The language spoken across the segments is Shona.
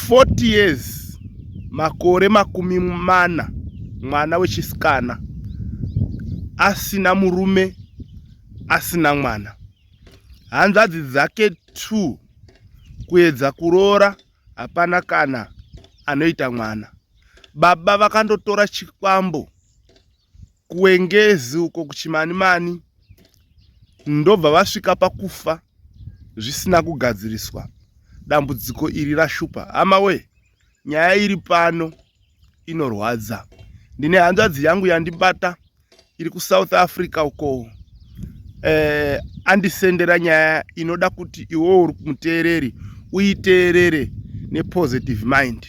40 years, makore 40, mwana wechisikana asina murume, asina mwana. Hanzvadzi dzake 2 kuedza kuroora, hapana kana anoita mwana. Baba vakandotora chikwambo kuwengezi uko kuchimanimani, ndobva vasvika pakufa zvisina kugadziriswa. Dambudziko iri rashupa. Hama we, nyaya iri pano inorwadza. Ndine hanzvadzi yangu yandibata iri kuSouth Africa uko. Andisendera nyaya inoda kuti iwewe uri muteereri uiteerere nepositive mind,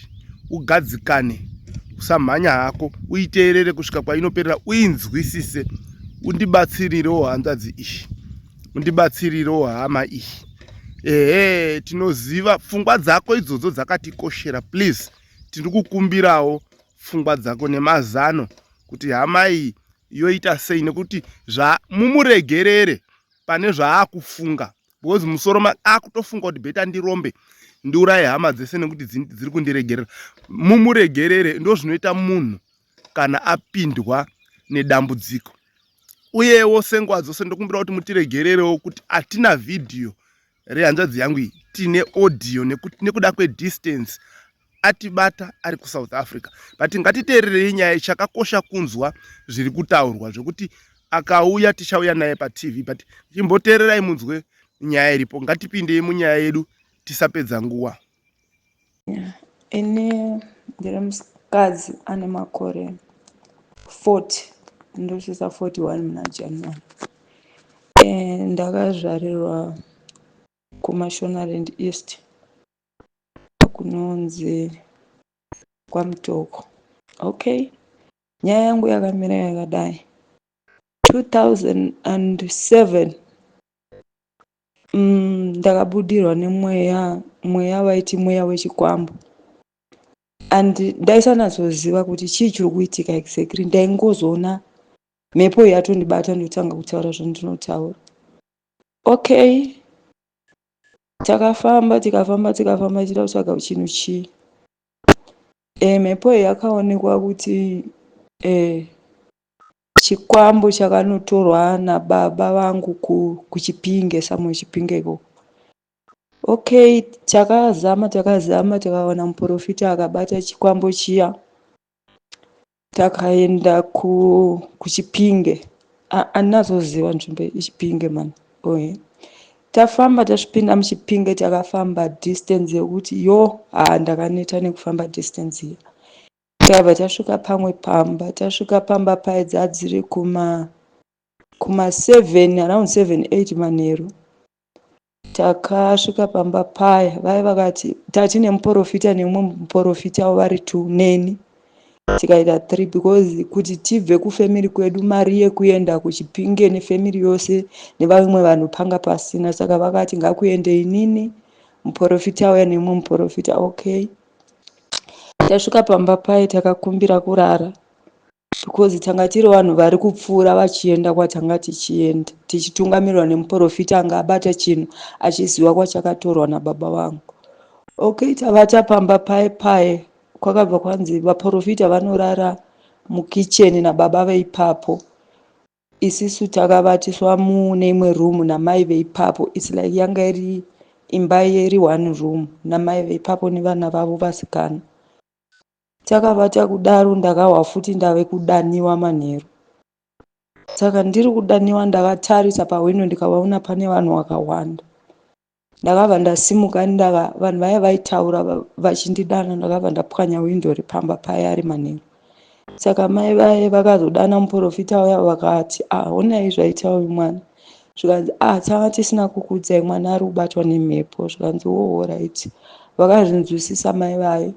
ugadzikane, usamhanya hako, uiteerere kusvika kwainoperera, uinzwisise, undibatsirirewo hanzvadzi iyi, undibatsirirewo hama iyi. Tinoziva pfungwa dzako idzodzo dzakatikoshera. Please, tiri kukumbirawo pfungwa dzako nemazano kuti hama iyi yoita sei, nekuti mumuregerere pane zvaakufunga, because musoro akutofunga kuti bheta ndirombe ndiuraye hama dzese nekuti dziri kundiregerera. Mumuregerere, ndo zvinoita munhu kana apindwa nedambudziko. Uyewo senguva dzose ndokumbira kuti mutiregererewo kuti hatina vhidhiyo rehanzvadzi yangu iyi, tine audio nekuda kwedistance atibata ari kuSouth Africa. But ngatiteererei nyaya, chakakosha kunzwa zviri kutaurwa zvokuti akauya tichauya naye paTV. But chimboteererai munzwe nyaya iripo. Ngatipindei munyaya yedu tisapedza nguva. Ine ndiri musikadzi ane makore 40, ndosvitsa 41 muna January. Ndakazvarirwa kuMashonaland East kunonzi kwaMutoko. Okay, nyaya yangu yakamira yakadai. 2007 ndakabudirwa nemweya waiti mweya wechikwambo, and ndaisanazoziva kuti chii chiri kuitika exactly. Ndaingozoona mhepo yatondibata ndotanga kutaura zvandinotaura. Okay, tikafamba tichida kutsvaga chinhu chii. Mhepo yakaonekwa kuti chikwambo chakanotorwa nababa vangu kuChipinge, Samuel Chipinge ikoko. Okay, takazama tikaona muprofita akabata chikwambo chiya, takaenda kuChipinge. Andinazoziva nzvimbo iChipinge man. Tafamba tasvipinda muChipinge, takafamba distance yekuti ndakaneta nekufamba distance iyi. Takabva tasvika pamwe pamba, tasvika pamba paidza dziri kuma 7, around 7-8 manheru. Takasvika pamba paya, vakati tatine muprofita nemumwe muprofita vari 2 neni. Tikaita 3 because kuti tibve kufamily kwedu mari yekuenda kuChipinge nefamily yose nevamwe vanhu panga pasina. Saka vakati ngakuende inini, muprofita uya nemumwe muprofita. Okay, tasvika pamba paya takakumbira kurara because tanga tiri vanhu vari kupfuura vachienda kwatanga tichienda, tichitungamirwa nemuprofita anga abata chinhu achiziva kwachakatorwa nababa vangu. Okay, tavata pamba paya kwakabva kwanzi vaprofita vanorara mukicheni nababa veipapo. Isisu takavatiswa mune imwe room namai veipapo. It's like yanga iri imba iri 1 room namai veipapo nevana vavo vasikana. Takavata kudaro, ndakawa futi ndave kudaniwa manheru. Saka ndiri kudaniwa ndakatarisa pahwindo ndikavaona pane vanhu vakawanda. Ndakabva ndasimuka, vanhu vaya vaitaura vachindidana, ndakabva ndapwanya hwindo repamba paya ari manheru. Saka mai vaye vakazodana muprofita uya vakati, honai zvaita uyu mwana. Zvikanzi tanga tisina kukudzai, mwana ari kubatwa nemhepo. Zvikanzi right. Vakazvinzwisisa mai vaye.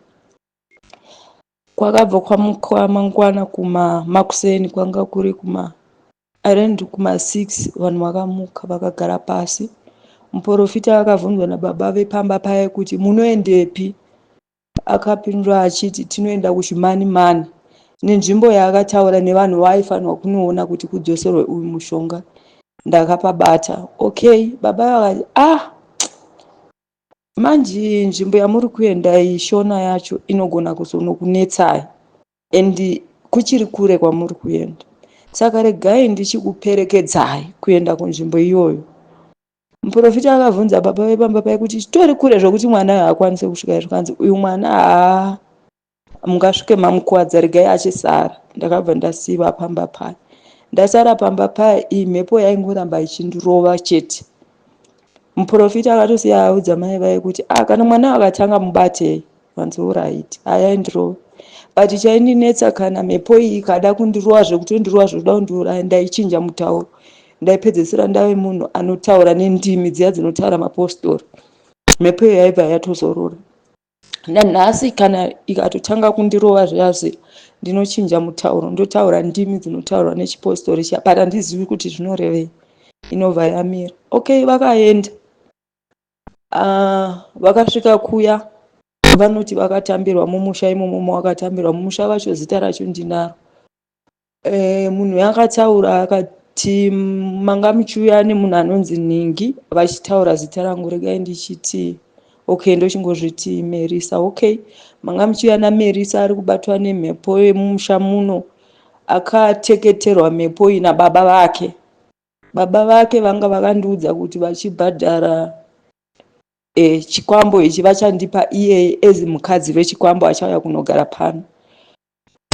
Kwakabva kwamangwana kumakuseni, kwanga kuri around kuma6, vanhu vakamuka vakagara pasi. Muprofita akabvunzwa nababa vepamba paya kuti munoendepi. Akapindura achiti tinoenda kuChimanimani, nenzvimbo yaakataura nevanhu vaaifanirwa kunoona kuti kudzoserwe uyu mushonga. Ndakapabata. Okay, baba vakati manje nzvimbo yamuri kuenda iyi shona yacho inogona kuzonokunetsai and kuchiri kure kwamuri kuenda, saka regai ndichikuperekedzai kuenda kunzvimbo iyoyo. Muprofita akabvunza baba vepamba pai kuti chitori kure zvokuti mwana haakwanisi kusvika, zvikanzi uyu mwana mungasvike mamukuwadza, regai achisara. Ndakabva ndasiva pamba pai, ndasara pamba pai, iyi mhepo yaingoramba ichindirova chete. Muprofita akatosiya audza mai vai kuti kana mwana akatanga mubatei, vanzi oraiti, hayaindirova, but chaindinetsa kana mhepo iyi ikada kundirova zvekutondirova zvoda kundiuraya, ndaichinja mutauro, ndaipedzisira ndave munhu anotaura nendimi dziya dzinotaura mapositori. Mhepo iyo yaibva yatozorora. Nanhasi kana ikatotanga kundirova zviyazvi, ndinochinja mutauro, ndotaura ndimi dzinotaurwa nechipositori but handizivi kuti zvinorevei, inobva yamira. Okay, vakaenda. Vakasvika kuya, vanoti vakatambirwa mumusha imomo, vakatambirwa mumusha vacho zita racho ndinaro. Munhu akataura akati manga muchiuya nemunhu anonzi Ningi, vachitaura zita rangu, regai ndichiti okay, ndochingozviti Merisa. Okay, manga muchiuya naMerisa ari kubatwa nemhepo yemumusha muno, akateketerwa mhepo iyi nababa vake. Baba vake vanga vakandiudza kuti vachibhadhara chikwambo ichi vachandipa iye ezi mukadzi vechikwambo achauya kunogara pano.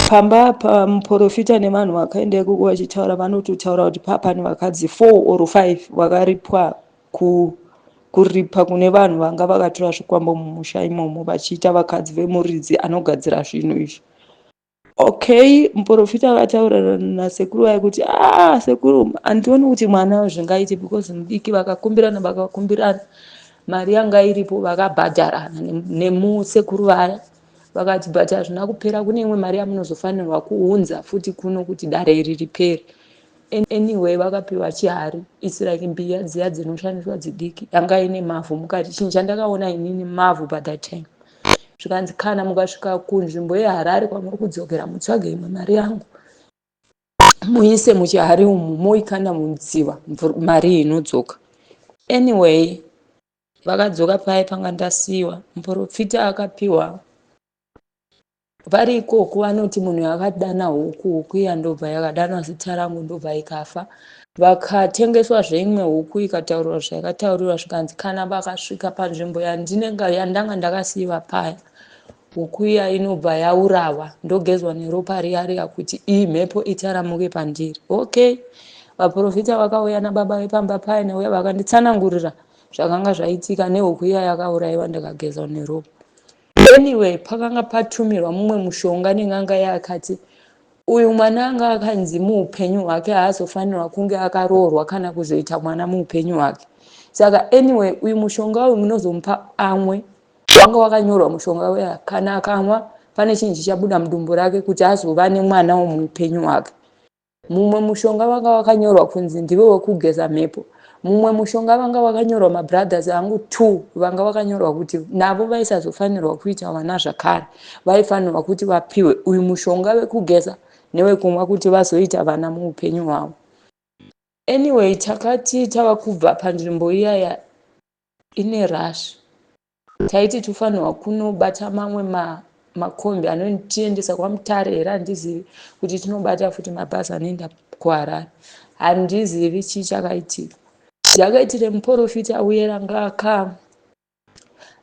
Pamba apa muprofita nevanhu vakaenda ikoko vachitaura, vanototaura kuti pane vakadzi 4 or 5 vakaripwa kuripa kune vanhu vanga vakatora zvikwambo mumusha imomo, vachiita vakadzi vemuridzi anogadzira zvinhu izvi. Okay, muprofita akataura nasekuru vaye kuti sekuru, handioni kuti mwana zvingaite because mudiki, vakakumbirana mari yanga iripo, vakabhadharana nemusekuru vaya, vakati but hazvina kupera, kune imwe mari yamunozofanirwa kuunza futi kuno kuti dare iri ripere. Anyway, vakapiwa chihari, it's like mbiya dziya dzinoshandiswa dzidiki, yanga ine mavhu mukati. Chinhu chandakaona inini mavhu by that time. Zvikanzi kana mukasvika kunzvimbo yeHarare kwamuri kudzokera, mutsvage imwe mari yangu muise muchihari umu, moikanda mudziva, mari inodzoka. Anyway, vakadzoka pai panga ndasiwa. Muprofita akapiwa, vari ikoko vanoti munhu akadana huku iya ndobva yakadana zita rangu, ndobva ikafa. Vakatengeswa zveimwe huku ikataurirwa zvaikataurirwa, zvikanzi kana vakasvika panzvimbo yandanga ndakasiiva paya, huku iya inobva yaurawa, ndogezwa neropa riya kuti iyi mhepo itaramuke pandiri. Okay, vaprofita vakauya nababa vepamba paya neuya vakanditsanangurira zvakanga zvaitika nehuku iya yakaurayiwa ndikagezwa neropa. Anyway, pakanga patumirwa mumwe mushonga nen'anga yakati uyu mwana anga akanzi muupenyu hwake haazofanirwa kunge akaroorwa kana kuzoita mwana muupenyu hwake. Saka anyway, uyu mushonga uyu munozomupa amwe, wanga wakanyorwa mushonga uya, kana akamwa pane chinhu chichabuda mudumbu rake kuti azova nemwana womuupenyu hwake. Mumwe mushonga wanga wakanyorwa kunzi ndiwe wekugeza mhepo. Mumwe mushonga wanga wakanyorwa, mabrothers angu 2 vanga wakanyorwa kuti navo vaisazofanirwa kuita vana zvakare, vaifanirwa kuti vapiwe uyu mushonga wekugeza newekumwa kuti vazoita vana muupenyu hwavo. Anyway, takati tava kubva panzvimbo iyaya ine rush, taiti tofanirwa kunobata mamwe makombi anotiendesa kwaMutare here, handizivi kuti tinobata futi mabhazi anoenda kuHarare, handizivi chii chakaitika. Zvakaitire muprofita uye ranga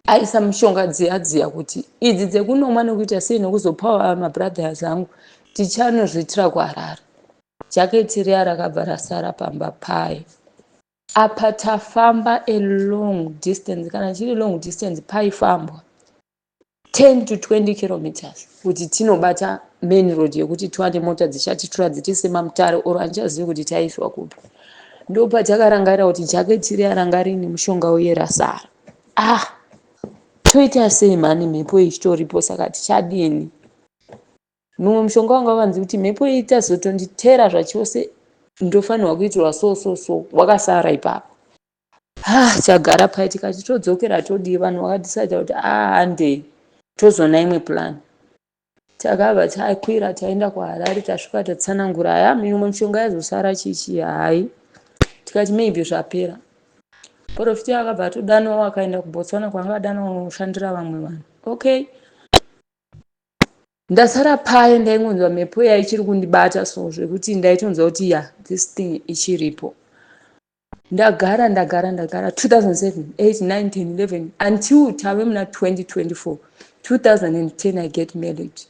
aisa mushonga dziya kuti idzi dzekunomwa nekuita sei nekuzopawo mabrothers angu, tichanozviitira kuHarare. Zvakaitire rakabva rasara pamba pai. Apa tafamba a long distance, kana chiri long distance paifambwa 10 to 20 kilometers kuti tinobata main road yekuti tiwane mota dzichatitora dzitise maMutare oro handichazivi kuti taiswa kupi. Ndopatakarangarira kuti jaketiri yarangarini mushonga uye rasara. Toita sei mani mhepo ichitoripo, saka tichadini? Mumwe mushonga wanga wakanzi kuti mhepo iyi itazotonditera zvachose, ndofanirwa kuitirwa so wakasara ipapo. Chagara pai tikati todzokera todii, vanhu vakatisaita kuti handei tozona imwe plan. Takabva takwira taenda kuHarare, tasvika tatsanangura mimwe mushonga yazosara chichi, tikati maybe zvapera. muprofita akabva atodanawo akaenda kuBotswana kwanga adana kunoshandira vamwe vanhu. Okay, ndasara paya ndaingonzwa mhepo yaichiri kundibata so zvekuti ndaitonzwa kuti this thing ichiripo. Ndagara 2007 8 9 10 11 until tave muna 2024 2010 I get married.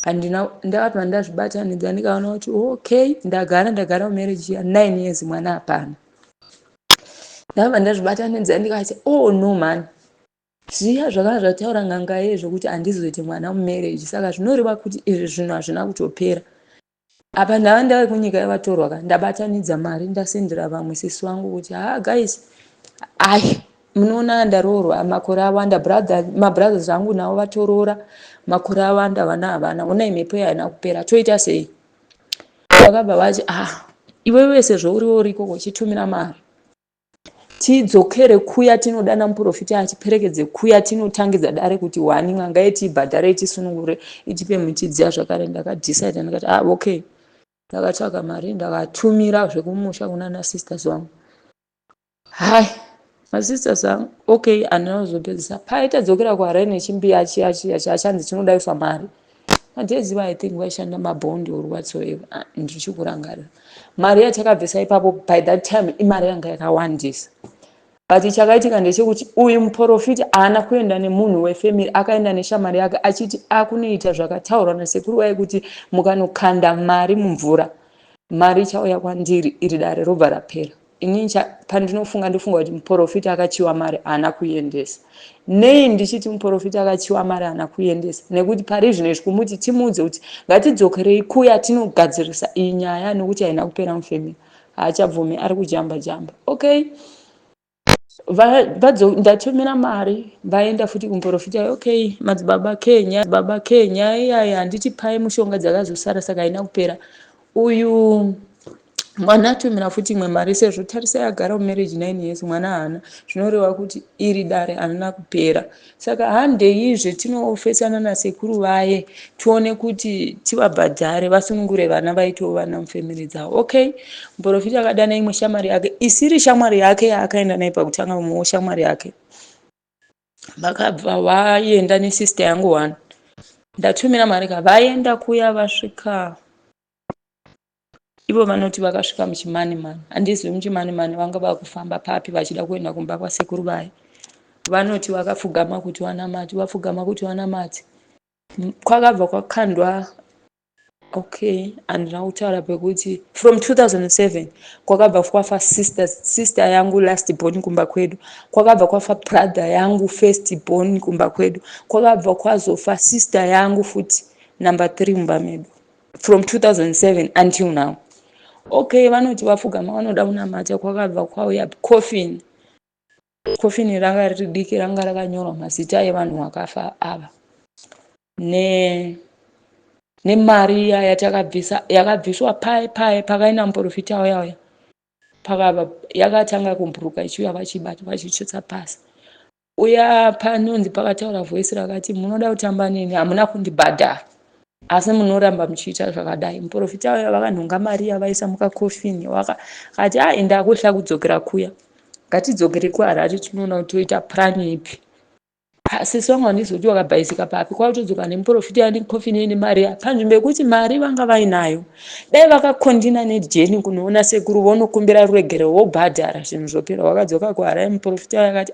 Andina ndakabva ndazvibatanidza ndikaona kuti okay, ndagara marriage ya 9 years mwana hapana. Ndabva ndazvibatanidza ndikati oh no man, zviya zvakanga zvataura nganga yezvokuti handizoite mwana mumarriage, saka zvinoreva kuti izvi zvinhu hazvina kutopera. Apa ndava ndave kunyika yavatorwa ka ndabatanidza mari ndasendera vamwe sisi wangu kuti guys, munoona ndaroorwa makore awanda, mabrothers angu navo vatorora makore awanda, vana havana, onai mhepo yaina kupera, toita sei? Vakabva vati iwewe sezvo uriwo uriko uchitumira mari, tidzokere kuya tinodana muprofita achiperekedze kuya tinotangidza dare kuti wani mwanga yetibhadhare itisunungure itipe muchidziya zvakare. Ndakadhicida ndikati okay, ndakatsvaga mari ndakatumira zvekumusha kunana sisters vangu. Masisters angu okay, handina kuzopedzisa paitadzokera kuHarare nechimbiya chachanzi chinodaiswa mari. Madheziva I think vaishanda mabhondi or whatsoever. Ndichikurangarira mari yatakabvisa ipapo by that time imari yanga yakawandisa. But chakaitika ndechekuti uyu muprofita haana kuenda nemunhu wefamily, akaenda neshamari yake achiti akunoita zvakataurwa nasekuru waye kuti mukanokanda mari mumvura mari ichauya kwandiri, iri dare robva rapera. Inini pandinofunga ndofunga kuti muprofita akachiwa mari haana kuiendesa. Nei ndichiti muprofita akachiwa mari haana kuiendesa? Nekuti pari zvino izvi kumuti timuudze kuti ngatidzokerei kuya tinogadzirisa iyi nyaya nokuti haina kupera mufamily. Haachabvumi, ari kujamba jamba. Okay, ndatumira mari vaenda futi kumuprofita. Okay, madzibaba Kenya iyaya handiti pai mushonga dzakazosara saka haina kupera. Uyu mwana atumira futi imwe mari sezvo tarisai agara mumarriage 9 years mwana haana, zvinoreva kuti iri dare handina kupera. Saka handeizve tinoofesana nasekuru vaye tione kuti tivabhadhare vasunungure vana vaitowo vana mufamily dzavo. Okay, muprofita akadana imwe shamwari yake isiri shamwari yake yaakaenda naye pakutanga, mumwewo shamwari yake. Vakabva vaenda nesister yangu 1, ndatumira mari vaenda kuya vasvika, ivo vanoti vakasvika muchimanimani, handizivi muchimanimani vanga vakufamba papi vachida kuenda kumba kwasekuru vaye. Vanoti vakapfugama kuti wanamati, wapfugama kuti wanamati, kwakabva kwakandwa. Okay, handina kutaura pekuti from 2007 kwakabva kwafa sister yangu last born kumba kwedu, kwakabva kwafa brother yangu first born kumba kwedu, kwakabva kwazofa sister yangu futi number 3 mumba medu from 2007 until now. Okay, vanoti vapfugama vanoda kunamata, kwakabva kwauya coffin ranga riri diki, ranga rakanyorwa mazita evanhu vakafa ava nemari iya yatakabvisa, yakabviswa pai pakaenda muprofita uya pakabva yakatanga kumburuka ichiuya vachibata vachichotsa pasi. Uya panonzi pakataura voice rakati munoda kutamba neni, hamuna kundibhadhara asi munoramba muchiita zvakadai. Muprofita uya vakanhonga mari yavaisa mukakofini, vakati enda kuhla kudzokera kuya, ngatidzokere kuHarare tinoona kuti toita plani ipi. Sisi vangu handizoti wakabhaisika papi, kwakutodzoka nemuprofita nekofini ine mari panzvimbo yekuti mari vanga vainayo. Dai vakakondina nejeni kunoona sekuru vonokumbira ruregero vobhadhara zvinhu zvopera. Wakadzoka kuHarare muprofita akati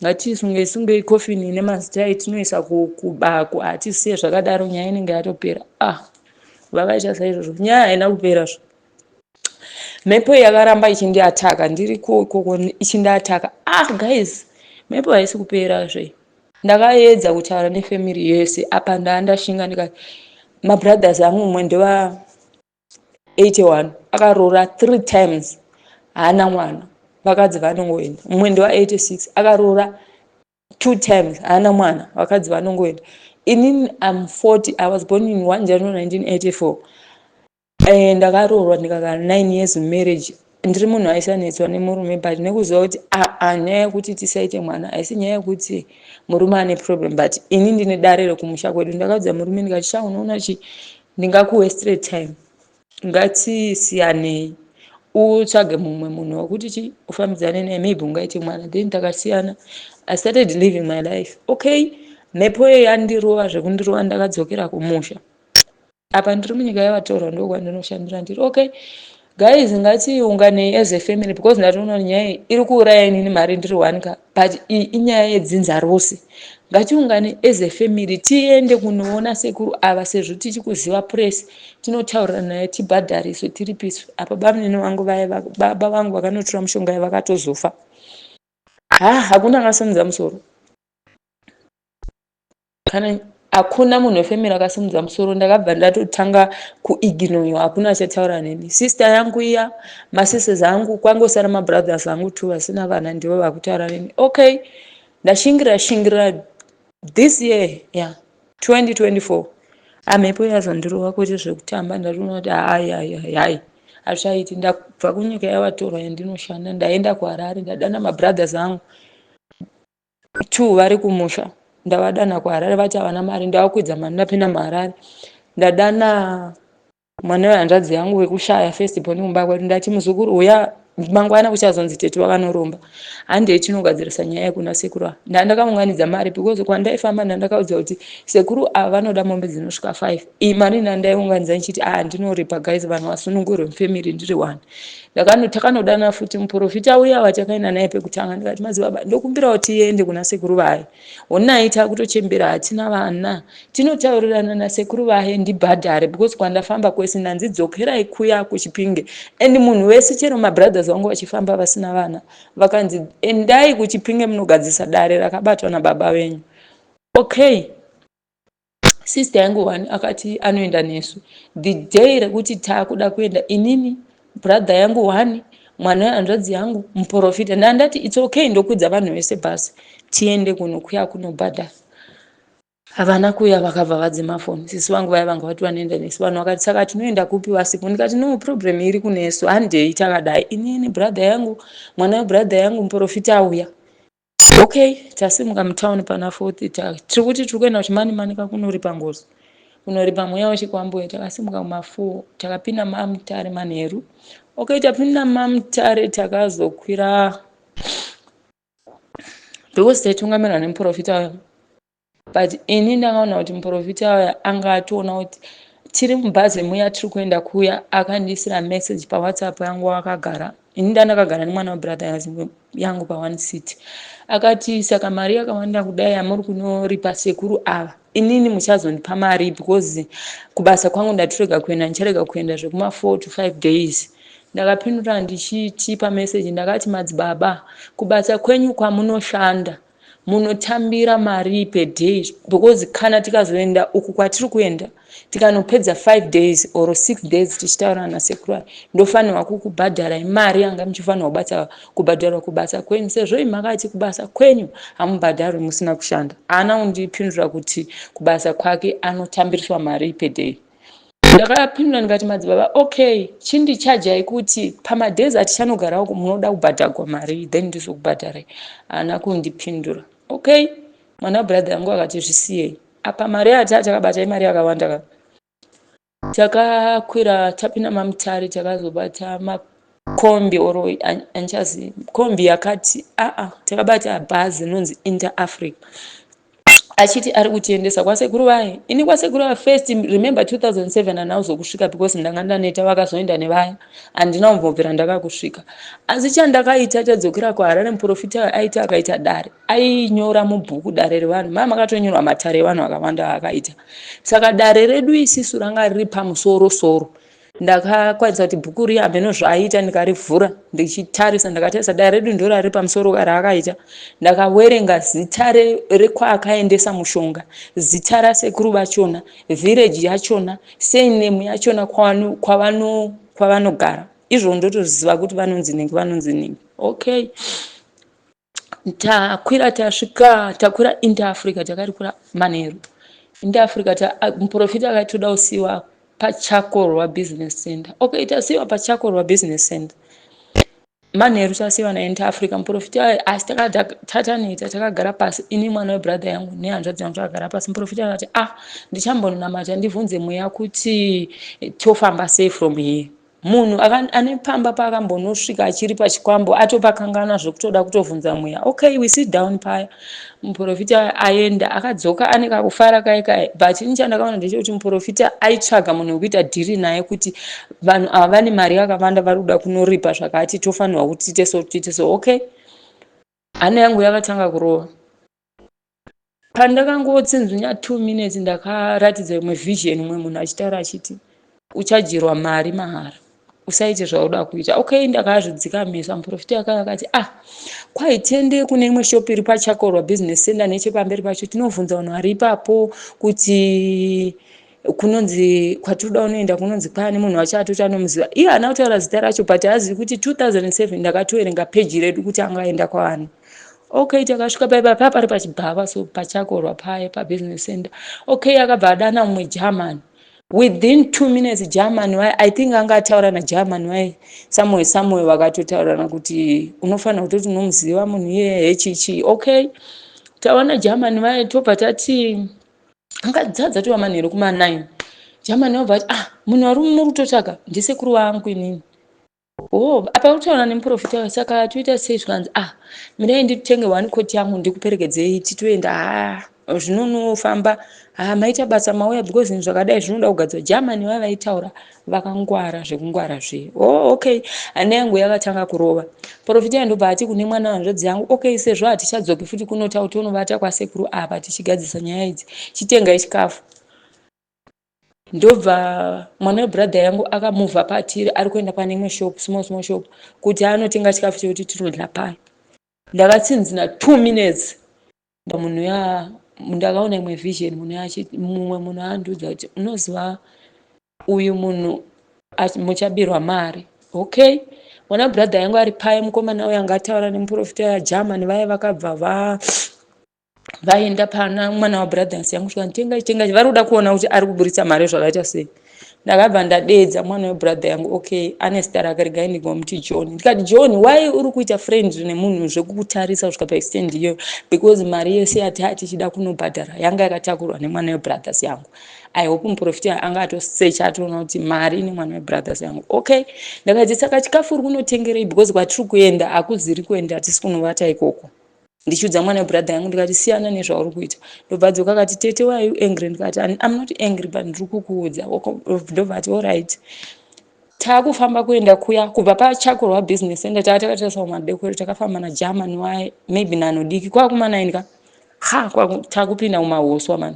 ngatisunge kofini nemazita etinoisa kubako, hatisiye zvakadaro, nyaya inenge yatopera. Vakaita saizvozvo, nyaya haina kuperazvo. Mhepo yakaramba ichindiataka, ndiri koko ichindiataka. Guys, mhepo haisi kuperazve. Ndakaedza kutaura nefamily yese, apa ndandashinga ndikati mabrothers angu mumwe ndeva 81 akaroora 3 times haana mwana, vakadzi vanongoenda. Mumwe ndeva 86 akaroora 2 times haana mwana, vakadzi vanongoenda. Inini I'm 40, I was born in 1 January 1984. Ndakaroorwa ndikagara 9 years marriage, ndiri munhu aisanetswa nemurume, but nekuziva kuti nyaya yekuti tisaite mwana haisi nyaya yekuti murume ane problem, but ini ndine dare rekumusha kwedu. Ndakaudza murume ndikati unoona ndingakuwestire time, ngatisiyanei. utsvage mumwe munhu wekuti ufambidzane naye, maybe ungaite mwana, then takasiyana. I started living my life. Okay, mhepo iyo yandirova zvekundirova, ndakadzokera kumusha. Apa ndiri munyika yevatorwa, ndokwandinoshandira. Ndiri okay guys, ngatiunganei as a family, because ndatoona nyaya iri kuuraya inini mari ndiri 1k, but inyaya yedzinzarusi. Ngatiungane as a family, tiende kunoona sekuru ava, sezvo tichikuziva press, tinotaurira naye, tibhadhariswe, tiripiswe. Apa baba vangu baba vangu vakanotora mushonga vakatozofa. Hakuna akasimudza musoro. Kana hakuna munhu wefamily akasimudza musoro. Ndakabva ndatotanga kuignoiwa, hakuna achataura neni. Sister yangu iya, masisters angu, kwangosara mabrothers angu 2 vasina vana, ndivo vakutaura neni. Okay, ndashingira this year, 2024. Mhepo yazondirova kuti zvekutamba, ndatoona kuti hai hazvichaiti. Ndabva kunyika yavatorwa yandinoshanda, ndaenda kuHarare, ndadana mabrothers angu 2 vari kumusha. Ndavadana kuHarare, vati havana mari, ndavakwidza mari, ndapinda muHarare. Ndadana mwana wehanzvadzi yangu wekushaya festival kumba kwedu, ndati muzukuru uya mangwana kuchazonzi tete vakanoromba, handei tinogadzirisa nyaya yekuna sekuru. Ndandakaunganidza mari, because kwandaifamba ndandakaudza kuti sekuru ava vanoda mombe dzinosvika 5. Iyi mari ndandaiunganidza ndichiti ndinoripa guys, vanhu vasunungurwe mufamily ndiri 1. Takanodana futi muprofita uya watakaenda naye pekutanga, ndikati madzibaba, ndokumbira kuti tiende kuna sekuru vaye. Honai takutochembera, hatina vana, tinotaurirana nasekuru vaye ndibhadhare, because kwandafamba kwese ndanzidzokerai kuya kuChipinge. And munhu wese, chero mabrothers vangu vachifamba vasina vana, vakanzi endai kuChipinge munogadzisa dare rakabatwa nababa venyu. Okay, sister yangu 1 akati anoenda nesu. The day rekuti taakuda kuenda, inini, brother yangu 1, mwana wehanzvadzi yangu, muprofita, ndandati it's okay, ndokwidza vanhu vese basi, tiende kuya kunobhadhara. Havana kuya, vakabva vadzima foni. Sisi vangu vaya vanga vati vanoenda nesu. Vanhu vakati saka tinoenda kupi wasiku? Ndikati no problem iri kunesu, handei takadai. Inini brother yangu, mwana webrother yangu muprofita auya. Okay, tasimuka mutown pana 4:30. Tiri kuti tiri kuenda kuchiManimanika kunoripa ngozi, kunoripa mweya wechikwambuya. Takasimuka kuma4, takapinda maMutare manheru. Okay, tapinda maMutare, takazokwira, because taitungamirwa nemuprofita uya. But ini ndakaona kuti muprofita uya anga atoona kuti tiri mubhazi muya tiri kuenda kuya, akandisira message paWhatsApp yangu akagara. Ini ndandakagara nemwana webrother yangu pa1 seat. Akati saka mari yakawanda kudai yamuri kunoripa sekuru ava, inini muchazondipa mari, because kubasa kwangu ndatirega kuenda, ndicharega kuenda zvekuma 4 to 5 days. Ndakapindura ndichitipa message, ndakati madzibaba, kubasa kwenyu kwamunoshanda munotambira mari per day, because kana tikazoenda uku kwatiri kuenda, tikanopedza 5 days or 6 days tichitaura nasekuru, ndofanirwa kukubhadharai mari yanga muchifanirwa kubhadharwa kubasa kwenyu, sezvo makati kubasa kwenyu hamubhadharwi musina kushanda. Haana kundipindura kuti kubasa kwake anotambiriswa mari per day. Ndakapindura ndikati madzibaba, okay, chindichajai kuti pamadhays atichanogara uku munoda kubhadharwa mari, then ndizokubhadharai. Haana kundipindura. Okay, mwana brother yangu akati zvisiyei. Apa mari takabata imari yakawanda. Takakwira, tapinda maMutare, takazobata makombi oro anchazi kombi yakati takabata bhazi inonzi Inter Africa. Achiti ari kutiendesa kwasekuru vaye. Ini kwasekuru vaye first, remember 2007 andauzokusvika, because ndanga ndaneta vakazoenda nevaya, handina kumbobvira ndakakusvika. Asi chandakaita, tadzokera kuHarare, muprofita aita akaita dare, ainyora mubhuku dare revanhu, makatonyorwa matare evanhu akawanda akaita. Saka dare redu isisu ranga riri pamusoro-soro. Ndakakwanisa kuti bhuku rihambe nozvaaita, ndikarivhura ndichitarisa, ndakatarisa dare redu ndo rari pamusoro raakaita. Ndakawerenga zita rekwaakaendesa mushonga, zita rasekuru vachona, village yachona, surname yachona, kwavanogara. Izvo ndotoziva kuti vanonzi ningi. Okay, takwira tasvika, takwira Inter Africa, takarikura manheru. Inter Africa, muprofita akatoda kusiiwa paChakorwa Business Center. Okay, tasiiwa paChakorwa Business Center. Manheru tasiiwa naInter Africa, muprofita asi tataneta, takagara pasi, ini mwana webrother yangu nehanzvadzi yangu takagara pasi. Muprofita akati ndichambonamata ndibvunze mweya kuti tofamba sei from here. munhu ane pamba paakambonosvika achiri pachikwambo atopakangana zvekutoda kutovhunza mweya. Okay, we sit down paya, muprofita aenda akadzoka ane kakufara kaikai, but ini chandakaona ndechekuti muprofita aitsvaga munhu wekuita dhiri naye kuti vanhu ava vane mari yakawanda vari kuda kunoripa zvakati tofanirwa kuti tiite so. Okay, hana yangu yakatanga kurova. Pandakangotsinzinya 2 minutes ndakaratidza imwe vision, umwe munhu achitaura achiti uchadyirwa mari mahara, usaite zvauda kuita. Okay, ndakazvidzikamisa. Muprofita akati kwai tiende kune imwe shop iri paChakorwa Business Center nechepamberi pacho tinovhunza vanhu vari ipapo kuti kunonzi kwatinoda unoenda kunonzi kwaane munhu wacho atoti anomuziva. Iye haana kutaura zita racho but azivi kuti 2007 ndakatoerenga peji redu kuti angaenda kwaani. Okay, takasvika paipa pari pachibhava so paChakorwa paya paBusiness Center. Okay, akabva adana mumwe German. Within 2 minutes German waye, I think angataura naGerman waye Samuel vakatotaurana kuti unofanira kutoti unomuziva munhu iye hechichi. Okay, taona German waye tobva tati angadzadza tova manheru kuma9. German wabva ati munhu ari muri kutotsvaga ndisekuru wangu inini. Apa kutaura nemuprofita saka toita sei zvikanzi mirai nditenge 1 koti yangu ndikuperekedzei titoenda. Zvinonofamba maita basa mauya because zvinhu zvakadai zvinoda kugadzwa. German vaye vaitaura vakangwara zvekungwara zve. Okay, hana yangu yakatanga kurova. Profita ndobva ati kune mwana wanzvadzi yangu, okay, sezvo hatichadzoki futi kunota kuti unovata kwasekuru apa tichigadzisa nyaya idzi, chitengai chikafu. Ndobva mwana webrother yangu akamuvha patiri ari kuenda pane imwe shop, small shop, kuti anotenga chikafu chekuti tinodya paya. Ndakatsinzina 2 minutes munhu ndakaona imwe vision, mumwe munhu andiudza kuti unoziva uyu munhu muchabirwa mari. Okay, mwana brother yangu ari paya, mukomana uyu angataura nemuprofita yaGerman vaye vakabva vaenda pana mwana wabrothers yangu tengai vari kuda kuona kuti ari kuburitsa mari zvakaita sei. Ndakabva ndadedza mwana webrother yangu. Okay, ane zita rake regai ndingomuti John. Ndikati John, why uri kuita friend nemunhu zvekukutarisa kusvika paextend iyo, because mari yese tichida kunobhadhara yanga yakatakurwa nemwana webrothers yangu. I hope muprofita anga atosecha atoona kuti mari nemwana webrothers yangu. Okay, ndakati saka chikafu uri kunotengerei because kwatiri kuenda hakuziri kuenda, hatisi kunovata ikoko. Ndichiudza mwana webrother yangu ndikati siyana nezvauri kuita. Ndobva adzoka akati tete, why are you angry? Ndikati I'm not angry but ndiri kukuudza. Ndobva ati alright, taakufamba kuenda kuya kubva paChakorwa Business Center takatatarisa kumadekoro takafamba naGerman waye maybe nanodiki kwakumanaini taakupinda mumahoswa mani.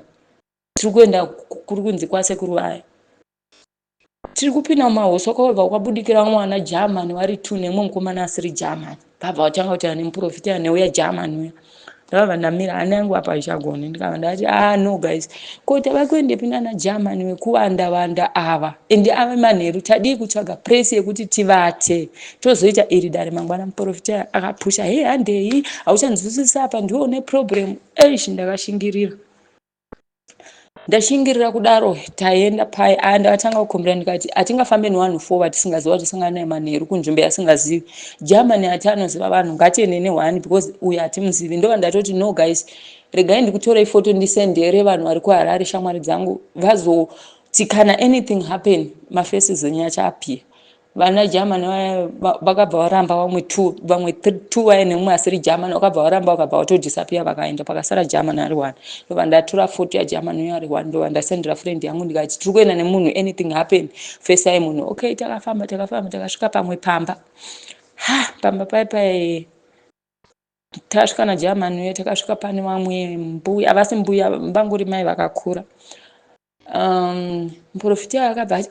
Tiri kuenda kuri kunzi kwasekuru waye, tiri kupinda mumahoswa kwakabva kwabudikira mwana German vari 2 nemwe mukomana asiri German. Babva watanga kuti nemuprofita neuya German uya. Ndakabva ndamira hana yangu apa ichagoni. Ndikabva ndati no guys, kuti vakuende pinda naGerman wekuwanda ava ende ave manheru, tadii kutsvaga press yekuti tivate tozoita iri dare mangwana. Muprofita akapusha, hey handei hauchanzwisisa apa ndiwo une problem. Ndakashingirira. Ndashingirira kudaro taenda paya ndakatanga kukombera ndikati atingafambe ne1 4 tisingaziva kuti tisangana naye manheru kunzvimbo yasingazivi. German ati anoziva vanhu ngatiende ne1 because uyu hatimuzivi. Ndova ndatoti no guys, regai ndikutorei photo ndisendere vanhu vari kuHarare shamwari dzangu vazoti kana anything happen mafaces enyu achaapia. Vana German vakabva varamba vamwe 2 waye nemumwe asiri German vakabva varamba vakabva vatodisappear vakaenda pakasara German ari 1. Ndobva ndatora photo yaGerman uyo ari 1 ndobva ndasendera friend yangu ndikati tiri kuenda nemunhu, anything happen fesai munhu. Okay, takafamba takasvika pamwe pamba paipai tasvika naGerman uyo takasvika pane vamwe mbuya, havasi mbuya vangori mai vakakura. Muprofita akabva ati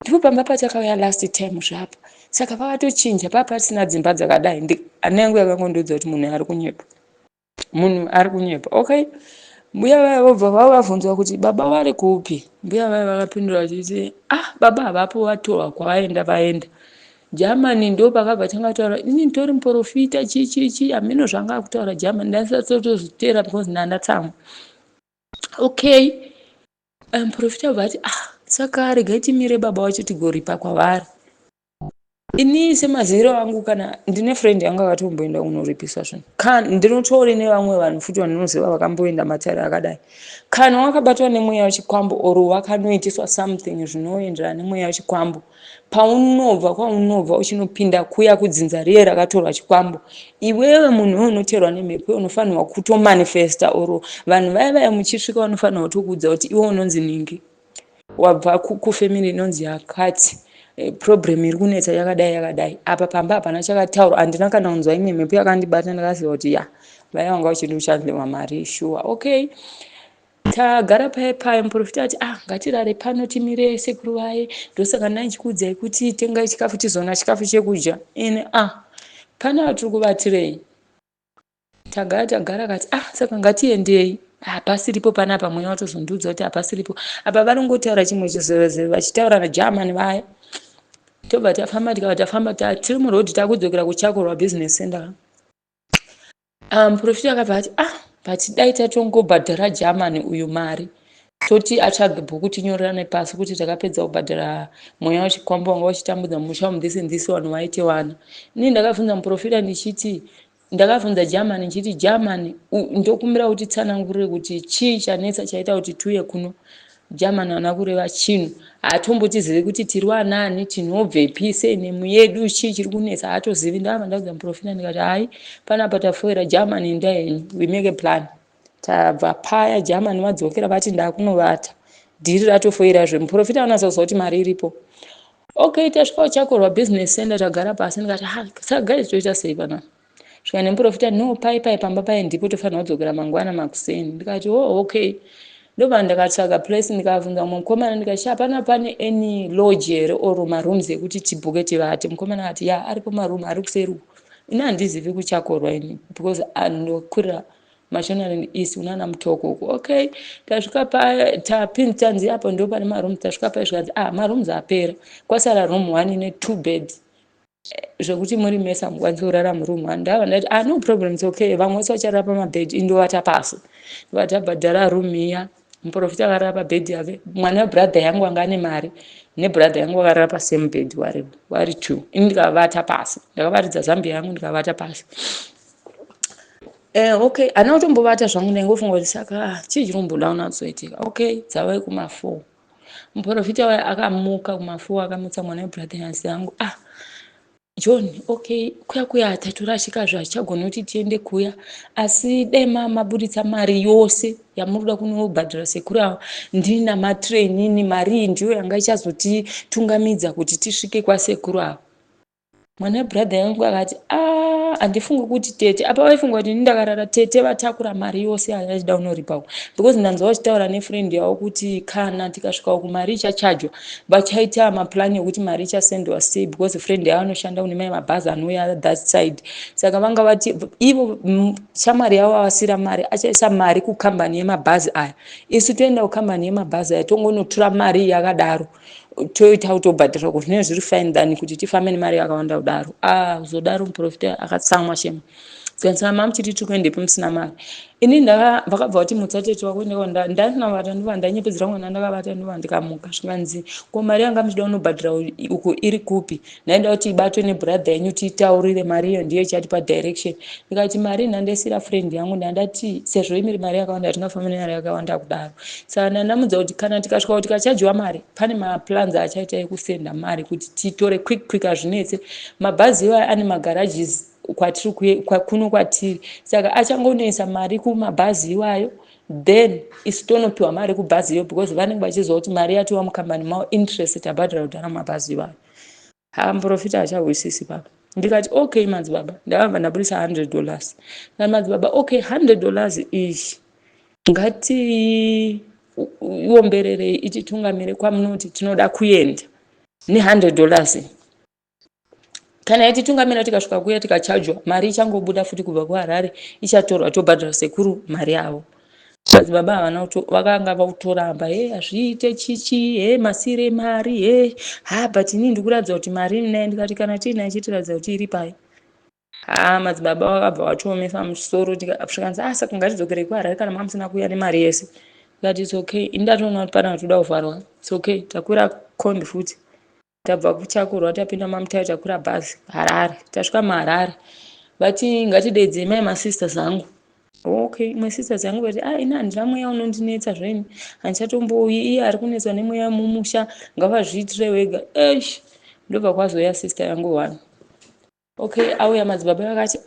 ndipo pamba patakauya last time zvapa, saka pakatochinja papa tisina dzimba dzakadai. Ana yangu yakangondiudza kuti munhu ari kunyepa. Okay, mbuya vaya vobva vavabvunzwa kuti baba vari kupi. Mbuya vaya vakapindura vachiti baba havapo, vatorwa kwavaenda vaenda. German ndo pakabva tangataura ini nditori muprofita chichichi hameno zvanga akutaura German ndasatotozviteera because ndandatsamwa. Okay, muprofita bva ati saka regai timire baba wacho tigoripa kwavari. ini semaziro angu kana ndine friend yangu akatomboenda kunoripisa zvinhu kana ndinotori nevamwe vanhu futi vandinoziva vakamboenda matare akadai kana wakabatwa nemweya wechikwambo oro wakanoitiswa something zvinoenderana nemweya wechikwambo paunobva kwaunobva uchinopinda kuya kudzinza riye rakatorwa chikwambo iwewe munhu weunoteerwa nemhepo unofanirwa kutomanifesta oro vanhu vaya vaya muchisvika vanofanirwa kutokuudza kuti iwe unonzi ningi wabva kufemiri inonzi yakati problem iri kunetsa yakadai apa pamba hapana chakataurwa handina kana kunzwa imwe mhepo yakandibata ndakaziva kuti ya vaya vanga uchida kushandima mari shuwa okay tagara pai muprofita ati ngatirare pano timire sekuru vaye ndosaka ndaichikuudzai kuti tengai chikafu tizoona chikafu chekudya ine pana tiri kuvatirei tagara kati saka ngatiendei hapasiripo panapa mweya watozondiudza kuti hapasiripo apa vanongotaura chimwe chizevezeve vachitaura nagerman vaya tobva tafamba tiri murodhi takudzokera kuchakorwa business center muprofita akabva ati but dai tatongobhadhara german uyu mari toti atsvage bhuku tinyorera nepasi kuti takapedza kubhadhara mweya wechikwambo wanga wachitambudza musha mudhisindisi vanhu vaite wana ini ndakabvunza muprofita ndakabvunza german ndichiti german ndokumbira kuti tsanangurire kuti chii chanetsa chaita kuti tuye kuno german vana kureva chinhu hatombotizivi kuti tiri wanani tinobvepi sei nemu yedu chii chiri kunetsa haatozivi ndakabva ndaudza muprofita ndikati hai panapa tafoira german enda henyu we make a plan tabva paya german vadzokera vati ndakunovata dhiri ratofoirazve muprofita anatsoziva kuti mari iripo okay tasvika kuchakorwa business center tagara pasi ndikati saka gari toita sei panapa svika nemuprofita no pai pamba pai ndipo tofanira kudzokera mangwana makuseni ndikati okay ndobva ndakatsvaga place ndikabvunza mukomana ndikati hapana pane any lodge here or marooms ekuti tibhuke tivate mukomana ati ya aripo maroom ari kuseri uko ini handizivi kuchakorwa ini because andokurira mashonaland east unana mutoko uko okay tasvika paya tanzi apo ndo pane marooms tasvika paya zvikanzi marooms apera kwasara room 1 ine 2 beds zvekuti muri mesa mukwanisa kurara muroom 1 ndava ndati no problem okay vamwe vese vacharara pamabhedhi indovata pasi vatabhadhara room iya muprofita akarara pabhedhi yake mwana webrother yangu anga ane mari nebrother yangu vakarara pasame bed vari 2 ini ndikavata pasi ndakavaridza zambia yangu ndikavata pasi okay handina kutombovata zvangu ndaingofunga kuti saka chii chiromboda unatsoitika okay dzavai kuma4 muprofita waya akamuka kuma4 akamutsa mwana webrother yangu John okay kuya hatatorashika zvachagona kuti tiende kuya asi dai mabuditsa mari yose yamunoda kunobhadhara sekuru avo ndina matrainini mari ndiyo yanga ichazotitungamidza kuti tisvike kwasekuru avo mwana webrother yangu akati handifungi kuti tete apa vaifunga kuti ndakarara tete vatakura mari yose yaachida unoripawo because ndanzwa vachitaura nefriend yavo kuti kana tikasvika uku mari ichachajwa vachaita maplani ekuti mari ichasendwa sei because friend yavo anoshanda kune mai mabhazi anouya that side saka vanga vati ivo shamari yavo avasira mari achaisa mari kukambani yemabhazi aya isu toenda kukambani yemabhazi aya tongonotura mari yakadaro toita kutobhadhira kuti zvinenge zviri fine than kuti tifambe nemari yakawanda kudaro zodaro muprofita akatsamwa shema saka mamuchiti tikuendepi musina mari ini vakabva kuti mutsatete wako ndandinavata ndova ndanyepedzera mwana ndakavata ndova ndikamuka zvikanzi ko mari yanga muchida unobhadhira uku iri kupi ndaenda kuti ibatwe nebrother yenyu tiitaurire mari iyo ndiyo ichatipa direction ndikati mari ndandaisira friend yangu ndandati sezvo imiri mari yakawanda hatingafambi nemari yakawanda kudaro saka ndandamudza kuti kana tikasvika kuti tikachajwa mari pane maplans achaita ekusenda mari kuti titore quick hazvinetse mabhazi iwayo ane magarages kuno kwatiri saka achangonoisa mari kumabhazi iwayo then isu tonopiwa mari kubhazi iyo because vanenge vachiziva kuti mari yatiwa mukambani mavo interest tabhadhara kudhara mabhazi iwayo muprofita achahwisisi papa ndikati okay madzibaba ndakabva ndabudisa $100 kana madzibaba okay $100 izvi ngatiombererei ititungamire kwamunoti tinoda kuenda ne$100 kana yatitungamira tikasvika kuya tikachajwa mari ichangobuda futi kubva kuharare ichatorwa tobhadhara sekuru mari yavo madzibaba havana vakanga vakutoramba hazviite chichi masire mari but inini ndikuratidza kuti mari inayo ndikati kana tiinayo chitiratidza kuti iri payo madzibaba vakabva vachiomesa musoro tikasvikanzi saka ngatidzokerei kuharare kana mamusina kuuya nemari yese tikati its okay ini ndatoona kuti pana toda kuvharwa its okay takwira kombi futi tabva kuChakura tapinda mamutayo takwira bhazi Harare. Tasvika muHarare vati ngatidedzei mai masisters angu. Okay, imwe sisters yangu vati ini handina mweya unondinetsa zveni, handichatombouyi, iye ari kunetswa nemweya mumusha, ngavazviitire wega. Ndobva kwazoya sister yangu one. Okay, auya madzibaba vakati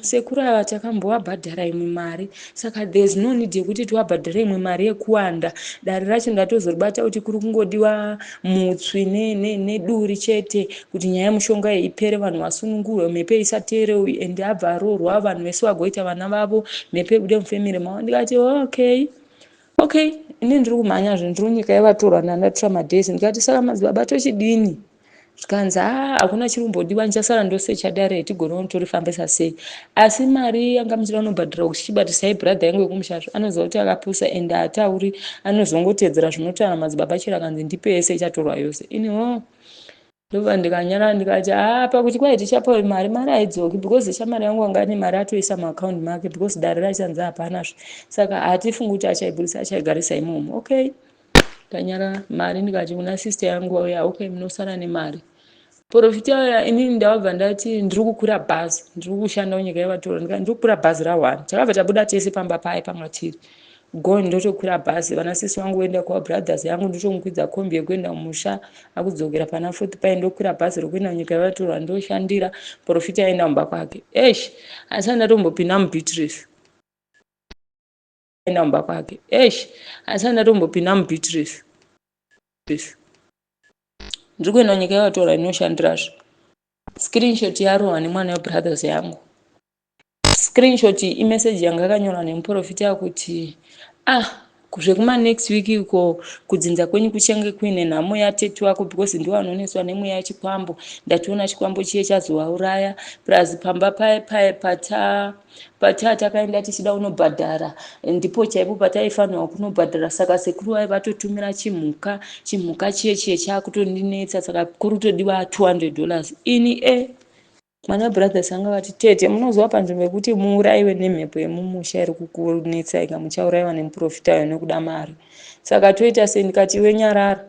sekuru ava takambovabhadhara imwe mari, saka there's no need yekuti tivabhadhare imwe mari yekuwanda. Dare racho ndatozoribata kuti kuri kungodiwa mutsvi neduri chete kuti nyaya yemushonga ipere, vanhu vasunungurwe, mhepo isateerewo, ende abva aroorwa vanhu vese vagoita vana vavo, mhepo ibude mufemiri mavo. Ndikati okay, ini ndiri kumhanya zvinhu, ndiri munyika yevatorwa ndandatora madhezi. Ndikati saka madzibaba tochidini? Zvikanzi hakuna chiri kumbodiwa, ndichasara ndosecha dare tigona kutorifambisa sei. Asi mari yanga muchida unobhadhira kuchibatisai brother yangu yekumusha anoziva kuti akapusa ende hatauri, anozongotedzera zvinotaura madzibaba chero akanzi ndipe yese ichatorwa yose. Ini ndobva ndikanyara ndikati pakuti kwai tichapa mari haidzoki, because shamari yangu anga ane mari atoisa muaccount make, because dare rachanzi hapanazve, saka hatifungi kuti achaibudisa, achaigarisa imomo. Okay, ndanyara mari ndikati kuna sister yangu auya, okay, munosara nemari. Porofiti aya inini ndabva ndati ndiri kukwira bhazi, ndiri kushanda munyika yevatorwa, ndiri kukwira bhazi ra1. Takabva tabuda tese pamba pai pamwe tiri goni, ndotokwira bhazi, vanasisi vangu voenda kwabrothers yangu, ndotomukwidza kombi yekuenda mumusha, akudzokera pana 4th pai, ndokwira bhazi rokuenda munyika yevatorwa, ndoshandira. Porofiti aenda mumba kwake. Asi handatombopinda muBeatrice. Aenda mumba kwake. Asi handatombopinda muBeatrice. Ndiri kuenda munyika yevatorwa inoshandirazve. Screenshot yarohwa nemwana webrothers yangu. Screenshot imeseji yanga yakanyorwa nemuprofiti yakuti zvekuma next week iko kudzinza kwenyu kuchange kuine nhamo yateti wako, because ndiwo anoneswa nemweya chikwambo. Ndationa chikwambo chiye chazovauraya, plus pamba pai takaenda tichida unobhadhara, ndipo chaipo pataifanirwa kunobhadhara. Saka sekuru vai vatotumira chimhuka chiye chakutondinetsa, saka kuri kutodiwa $200. Ini mwana brothers anga vati tete, munozwa panzvimbo yekuti muurayiwe nemhepo yemumusha iri kukunetsai, muchaurayiwa nemuprofita nekuda mari. Saka toita sei? Ndikati iwe nyarara.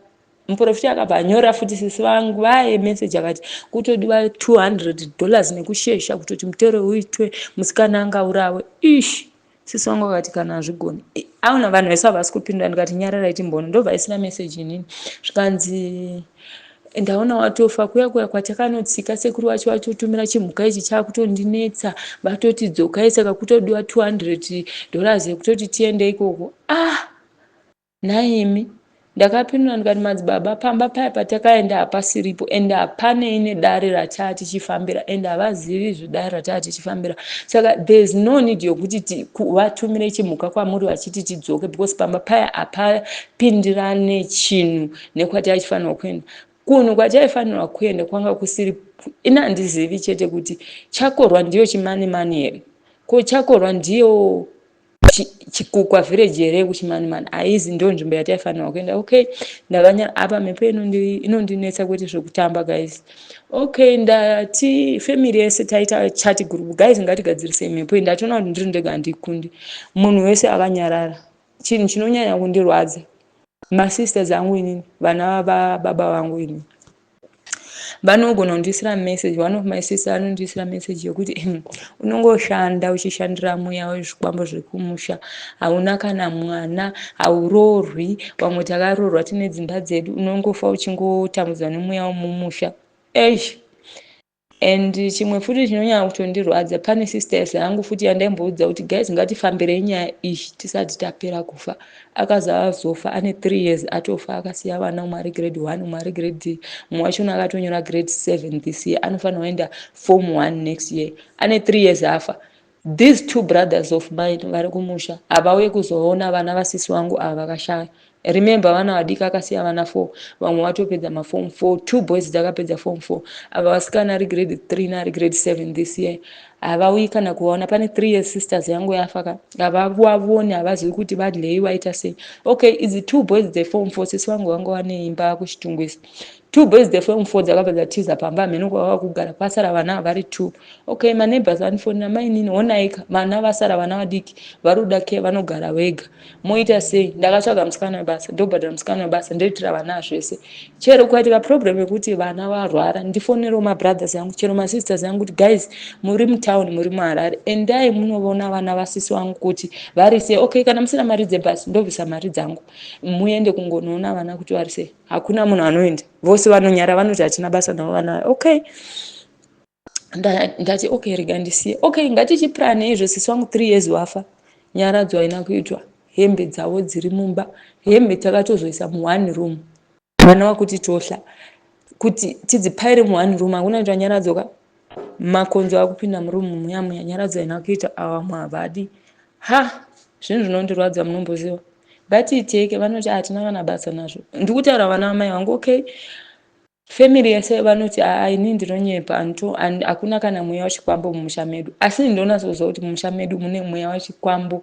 Muprofita akabva anyora futi sisi vangu vaye meseji akati kutodiwa $200 nekushesha kutoti mutero uitwe, musikana angaurawe. Sisi vangu akati kana hazvigoni. Auna vanhu vese havasi kupindura. Ndikati nyararai timboni. Ndobva isina meseji inini. Zvikanzi ndaona watofa, kuya kwatakanotsika sekuru wacho watotumira chimhuka ichi chakutondinetsa, vatoti dzokai, saka kutodiwa $200 yekutoti tiende ikoko. Naimi ndakapindura ndikati madzibaba, pamba paya patakaenda hapasiripo, ende hapanei nedare rataa tichifambira, ende havazivi zvedare rataa tichifambira. Saka there's no need yokuti vatumire chimhuka kwamuri vachiti tidzoke, because pamba paya hapapindirane chinhu nekwati achifanirwa kuenda. Kunhu kwataifanirwa kuenda kwanga kusiri. Ina handizivi chete kuti Chakorwa ndiyo chimani-mani here, ko Chakorwa ndiyo Chikukwa village here kuchimani-mani, haizi ndo nzvimbo yataifanirwa kuenda. Okay, ndakanyara apa mhepo inondinetsa kuti zvekutamba guys. Okay, ndati family yese taita chat group, guys ngatigadzirisei mhepo iyi, ndatoona kuti ndiri ndega handikundi, munhu wese akanyarara. Chinhu chinonyanya kundirwadza masisters angu inini, vana baba vangu inini, vanogona kundisira message. One of my sisters anondisira message yokuti unongoshanda uchishandira mweya wezvikwambo zvekumusha, hauna kana mwana, hauroorwi, vamwe takaroorwa tine dzimba dzedu, unongofa uchingotambudzwa nemweya wemumusha. And chimwe futi chinonyanya kutondirwadza, pane sisters yangu futi yandaimboudza kuti guys ngatifambirei nyaya iyi tisati tapera kufa. Akazofa ane 3 years atofa, akasiya vana, umwe ari grade 1, umwe ari grade, mumwe wachona akatonyora grade 7 this year, anofanira kuenda form 1 next year, ane 3 years afa. These 2 brothers of mine vari kumusha havauye kuzoona vana vasisi vangu ava vakashaya. Remember, vana vadiki akasiya vana 4, vamwe vatopedza maform 4, 2 boys dzakapedza form 4, ava vasikana ari grade 3 naari grade 7 this year. Havauyi kana kuvaona. Pane 3 years sisters yangu yafaka, havavoni, havazivi kuti vadlei vaita sei. Okay, idzi 2 boys dzeform 4, sisi vangu vanga vane imba kuchitungwisa. 2 boys dzeform 4 dzakapedza tiza pamba mhenu kwavava kugara, pasara vana vari 2. Okay, maneighbors vanifonera, mainini honaika vana vasara, vana vadiki vari kuda ke vanogara vega, moita sei? Ndakatsvaga musikana webasa, ndobhadhara musikana webasa, ndoitira vana zvese. Chero kwaitika problem yekuti vana varwara, ndifonerewo mabrothers yangu chero masisters yangu kuti guys, muri mutauni, muri muHarare, endai munoona vana vasisi vangu kuti vari sei. Okay, kana musina mari dzebhasi ndobvisa mari dzangu muende kungonoona vana kuti vari sei. Hakuna munhu anoenda, vose vanonyara, vanoti hatina basa navo vana. Okay, ndati okay, rega ndisiye. Okay, ngatichipurane izvo, sisi wangu 3 years wafa, nyaradzo haina kuitwa, hembe dzavo dziri mumba, hembe takatozoisa mu1 room, vana vakuti tohla kuti tidzipaire mu1 room, hakuna kuitwa nyaradzoka, makonzo akupinda murumu muya muya, nyaradzo haina kuita, avamwe havadi. Zvinhu zvinondirwadza munomboziva. Ngatiiteke, vanoti hatina kana basa nazvo. Ndikutaura vana vamai vangu, okay, family yese vanoti ini ndinonyepa, hakuna kana mweya wechikwambo mumusha medu. Asi ndonatsoziva kuti mumusha medu mune mweya wechikwambo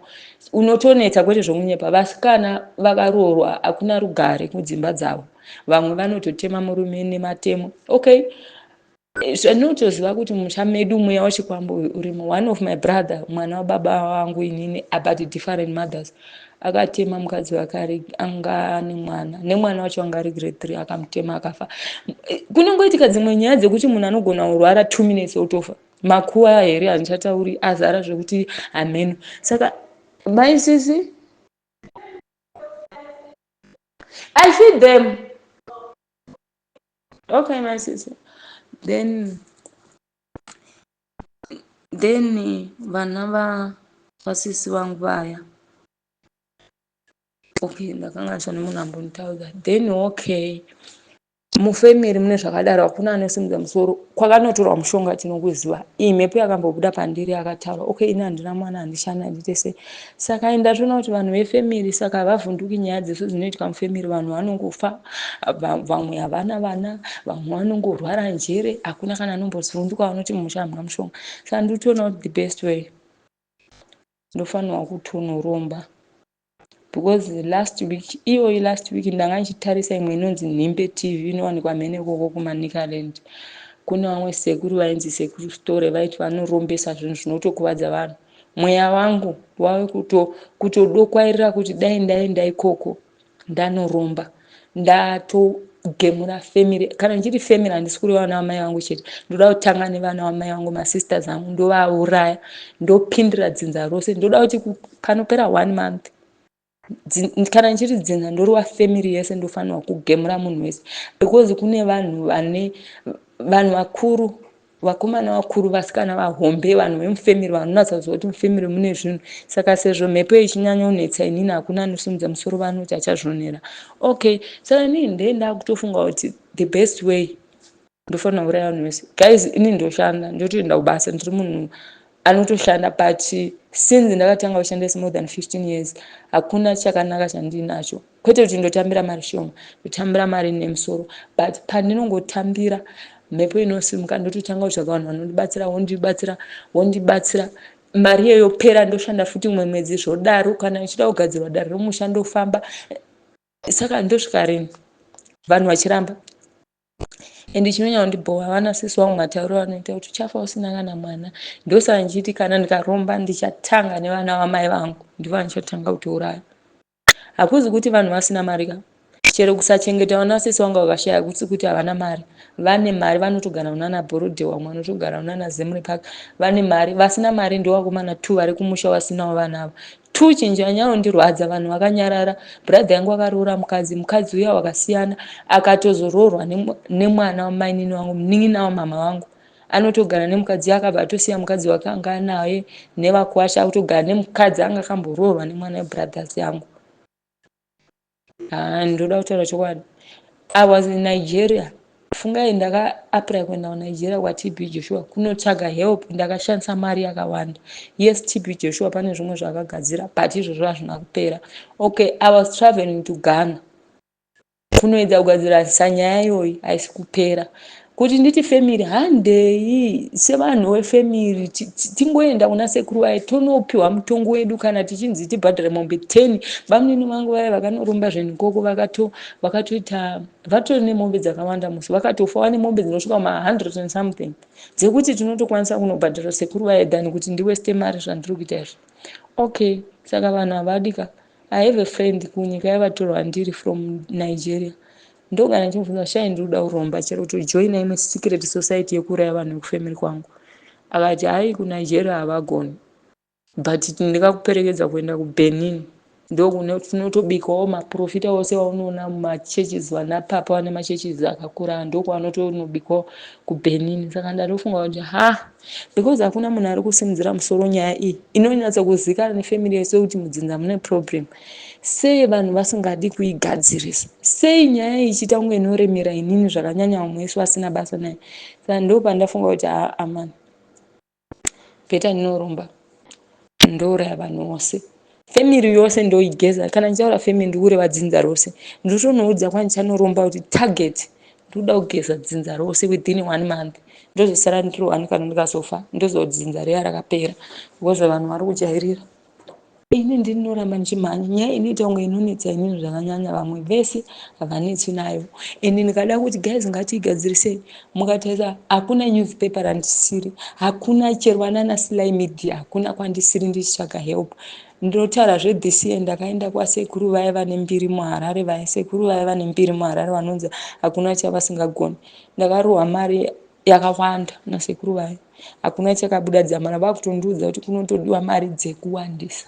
unotonetsa, kwete zvokunyepa. Vasikana vakaroorwa, hakuna rugare kudzimba dzavo, vamwe vanototema murume nematemo. Okay, zvinotoziva kuti mumusha medu mweya wechikwambo urimo. One of my brother, mwana wababa vangu inini, but different mothers, akatema mukadzi wake anga nemwana wacho anga ari grade 3, akamutema akafa. Kunongoitika dzimwe nyaya dzekuti munhu anogona kurwara 2 minutes otofa. Makuwa here handichatauri, azara zvekuti hameno. Saka my sisi, I feed them. Okay, my sisi. Then vana vasisi vangu vaya, okay, ndakanganiswa nemunhu ambonditaudza. Then okay, mufamily mune zvakadaro, hakuna anosimudza musoro. Kwakanotorwa mushonga tinokuziva. Iyi mhepo yakambobuda pandiri akataura, okay, ini handina mwana, handishana, handite sei. Saka ndatoona kuti vanhu vefamily, saka havavhunduki nyaya dzesu dzinoitika mufamily. Vanhu vanongofa, vamwe havana vana, vamwe vanongorwara njere, hakuna kana anombovhunduka, vanoti mumusha hamuna mushonga. Saka nditoona kuti the best way ndofanirwa kutonoromba. Because last week ndanga ndichitarisa imwe inonzi Nhimbe TV, inowanikwa mhene ikoko kumaNikaland. Kuna vamwe sekuru vainzi Sekuru Story, vaiti vanorombesa zvinhu zvinotokuvadza vanhu. Mweya wangu wave kutodokwairira kuti dai ndaenda ikoko ndanoromba, ndatogemura family. Kana ndichiti family, handisi kureva vana vamai vangu chete, ndoda kutanga nevana vamai vangu, masisters angu, ndovauraya, ndopindira dzinza rose. Ndoda kuti panopera 1 month, kana ndichiti dzinza ndorwa family yese, ndofanirwa kugemura munhu wese. Because kune vanhu vakuru, vakomana vakuru, vasikana vahombe, vanhu vemufamily vanonatsakuziva kuti mufamily mune zvinhu. Saka sezvo mhepo ichinyanya kunetsa, inini hakuna anosimudza musoro, vanoti achazvionera. Okay, saka inini ndoenda kutofunga kuti the best way ndofanirwa kuraya vanhu vese. Guys, ini ndoshanda, ndotoenda kubasa, ndiri munhu anotoshanda, but since ndakatanga kushandisa more than 15 years, hakuna chakanaka chandinacho. Kwete kuti ndotambira mari shoma, ndotambira mari nemusoro, but pandinongotambira mhepo inosimuka, ndototanga kutsvaga vanhu vanondibatsira, vondibatsira. Mari iyoyo yopera, ndoshanda futi umwe mwedzi, zvodaro. Kana ndichida kugadzirwa dare romusha, ndofamba. Saka ndosvika rini vanhu vachiramba. Ende chinonyanya kundibhowa, vana sisi wangu matauriro anoita kuti uchafa usina kana mwana. Ndosaka ndichiti kana ndikaromba ndichatanga nevana vamai vangu, ndivo vandichatanga kutouraya. Hakuzi kuti vanhu vasina mari ka, chero kusachengeta vana sisi vangu vakashaya, hakusi kuti havana mari. Vane mari, vanotogara kunana Borodhe, vamwe vanotogara kunana Zemre Park, vane mari. Vasina mari ndovakomana 2 vari kumusha vasinawo vana ava. 2 chinjanya kundirwadza, vanhu vakanyarara. Brother yangu akaroora mukadzi uya wakasiyana, akatozoroorwa nemwana wamainini wangu, munin'ina wamama vangu. Anotogara nemukadzi akabva atosiya mukadzi wake anga anaye nevakwasha, akutogara nemukadzi anga akamboroorwa nemwana webrothers yangu. Ndoda kutaura chokwadi. I was in Nigeria. Fungai ndaka-apply kuenda kuNigeria kwaTB Joshua kunotsvaga help, ndakashandisa mari yakawanda. Yes, TB Joshua pane zvimwe zvakagadzira, but izvozvo hazvina kupera. Okay, I was traveling to Ghana kunoedza kugadzirisa nyaya iyoyi, haisi kupera. Kuti nditi family, handei sevanhu vefamily tingoenda kuna sekuru vaye tonopiwa mutongo wedu, kana tichinzi tibhadhare mombe 10. Vamunini vangu vaya vakanoromba zvinhu ikoko vakatoita, vatori nemombe dzakawanda musi, vakatofa vane mombe dzinosvika 100 and something, dzekuti tinotokwanisa kunobhadhara sekuru vaye than kuti ndiweste mari zvandiri kuita izvi. Okay, saka vanhu havadika, I have a friend kunyika yavatorwa ndiri from Nigeria. Ndogana ndimubvunza shai ndiri kuda kuromba chero kutojoina imwe secret society yekuuraya vanhu vekufamily kwangu. Akati hai kuNigeria havagoni, but ndingakuperekedza kuenda kuBenin, ndokune tinotobikawo maprofita ose waunoona mumacheches vanapapa vane macheches akakura ndokwanotonobikawo kuBenin. Saka ndatofunga kuti because hakuna munhu ari kusimudzira musoro nyaya iyi inonyatsa kuzivikanwa nefamily yese kuti mudzinza mune problem. Sei vanhu vasingadi kuigadzirisa? Sei nyaya iyi ichiita kunge inoremera inini zvakanyanya vamwe vese vasina basa nayo? Saka ndopandafunga kuti amani bheta ndinoromba ndouraya vanhu vose, family yose ndoigeza. Kana ndichaura family ndikureva dzinza rose. Ndinotonoudza kwandichanoromba kuti target ndikuda kugeza dzinza rose within 1 month, ndozosara ndiri wani kana ndikazofa ndoziva kuti dzinza riya rakapera because vanhu vari kujairira. Ini ndinoramba ndichimhanya nyaya inoita kunge inonetsa inini zvakanyanya, vamwe vese havanetswi nayo. Ende ndikada kuti guys ngatiigadzirisei. Mukatarisa hakuna newspaper randisiri, hakuna chero vananaSly Media hakuna kwandisiri ndichitsvaga help. Ndinotaura this year ndakaenda kwasekuru vaiva nembiri muHarare, vasekuru vaiva nembiri muHarare vanonzi hakuna chavasingagoni. Ndakarohwa mari yakawanda nasekuru vaya, hakuna chakabuda dzamara. Vakutondiudza kuti kunotodiwa mari dzekuwandisa.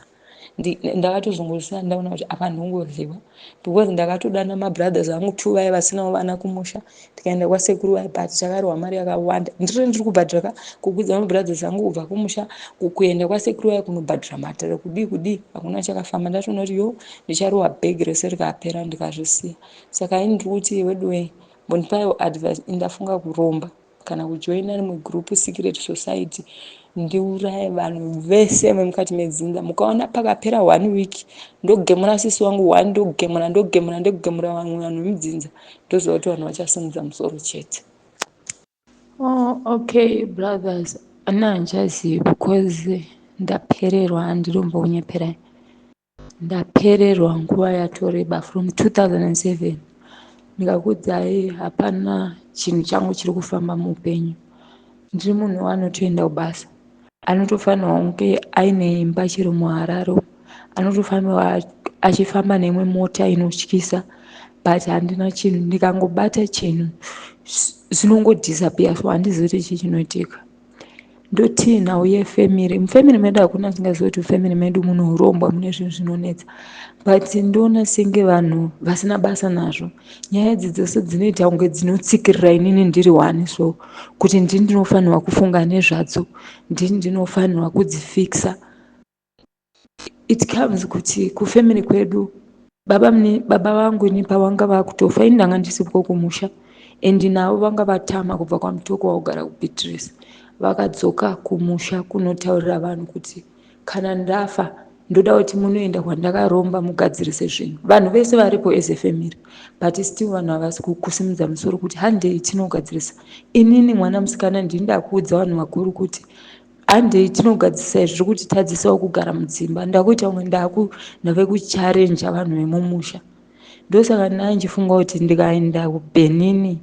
Ndakatozongosara ndaona kuti apa ndongoryiwa because ndakatodana mabrothers angu 2 vaya vasinawo vana kumusha, tikaenda kwasekuru vaya but takarohwa mari yakawanda. Ndiri kubhadhira kukwidza mabrothers angu kubva kumusha kuenda kwasekuru vaya kunobhadhira matare kudii hakuna chakafamba. Ndatoona kuti ndicharohwa bhegi rese rikapera ndikazvisiya. Saka ini ndiri kuti wedway mbondipaiwo advice. Ndafunga kuromba kana kujoina rimwe group secret society ndiuraye vanhu vese vemukati medzinza. Mukaona pakapera 1 week ndogemura sisi wangu 1, ndogemura vamwe vanhu vemudzinza, ndoziva kuti vanhu vachasimudza musoro chete. Okay brothers, ani handichazivi because ndapererwa, handirombonyeperai. Ndapererwa nguva yatoreba from 2007. Ndikakuudzai hapana chinhu changu chiri kufamba muupenyu. Ndiri munhu anotoenda kubasa, anotofanirwa kunge aine imba chiri muHarare, anotofanirwa achifamba neimwe mota inotyisa, but handina chinhu. Ndikangobata chinhu zvinongodisappear, so handizivi kuti chii chinoitika. Ndotii nhau yefamily. Mufamily medu hakuna asingazivi kuti mufamily medu muno urongwa, mune zvinhu zvinonetsa, but ndoona senge vanhu vasina basa nazvo. Nyaya idzi dzose dzinoita kunge dzinotsikirira inini ndiri wani, so kuti ndini ndinofanirwa kufunga nezvadzo, ndini ndinofanirwa kudzifikisa. It comes kuti kufamily kwedu baba vangu ini pavanga vakutofa ini ndanga ndisipo kumusha, and navo vanga vatama kubva kwamutoko waugara kuBeatrice. Vakadzoka kumusha kunotaurira vanhu kuti kana ndafa ndoda kuti munoenda kwandakaromba mugadzirise zvinhu. Vanhu vese varipo as a family, but still vanhu havasi kusimudza musoro kuti handei tinogadzirisa. Inini mwana musikana ndini ndakuudza vanhu vakuru kuti handei tinogadzirisa zviri kuti tadzisawo kugara mudzimba. Ndakuita kunge ndave kucharenja vanhu vemumusha. Ndosaka ndaichifunga kuti ndikaenda kuBenin